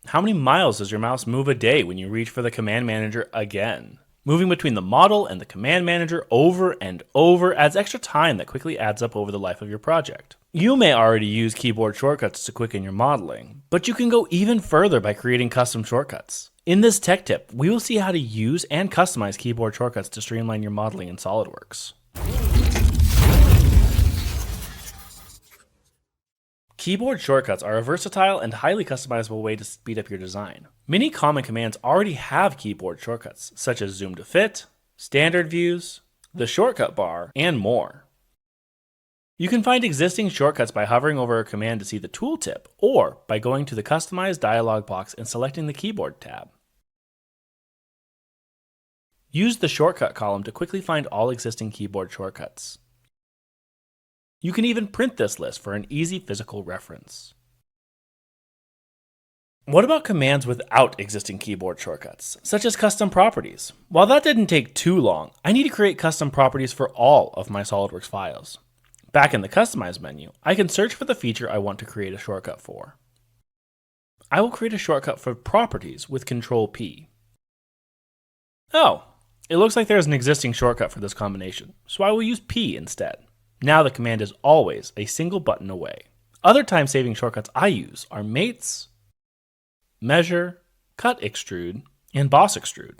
How many miles does your mouse move a day when you reach for the command manager again? Moving between the model and the command manager over and over adds extra time that quickly adds up over the life of your project. You may already use keyboard shortcuts to quicken your modeling, but you can go even further by creating custom shortcuts. In this tech tip, we will see how to use and customize keyboard shortcuts to streamline your modeling in SolidWorks. Keyboard shortcuts are a versatile and highly customizable way to speed up your design. Many common commands already have keyboard shortcuts, such as zoom to fit, standard views, the shortcut bar, and more. You can find existing shortcuts by hovering over a command to see the tooltip, or by going to the Customize dialog box and selecting the Keyboard tab. Use the Shortcut column to quickly find all existing keyboard shortcuts. You can even print this list for an easy physical reference. What about commands without existing keyboard shortcuts, such as custom properties? While that didn't take too long, I need to create custom properties for all of my SolidWorks files. Back in the Customize menu, I can search for the feature I want to create a shortcut for. I will create a shortcut for properties with Control P. Oh, it looks like there's an existing shortcut for this combination, so I will use P instead. Now the command is always a single button away. Other time-saving shortcuts I use are Mates, Measure, Cut Extrude, and Boss Extrude.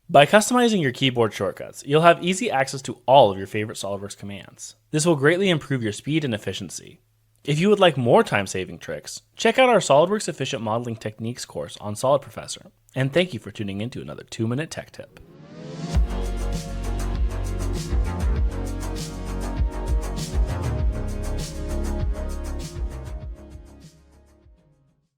By customizing your keyboard shortcuts, you'll have easy access to all of your favorite SolidWorks commands. This will greatly improve your speed and efficiency. If you would like more time-saving tricks, check out our SolidWorks Efficient Modeling Techniques course on SolidProfessor. And thank you for tuning in to another 2-minute tech tip.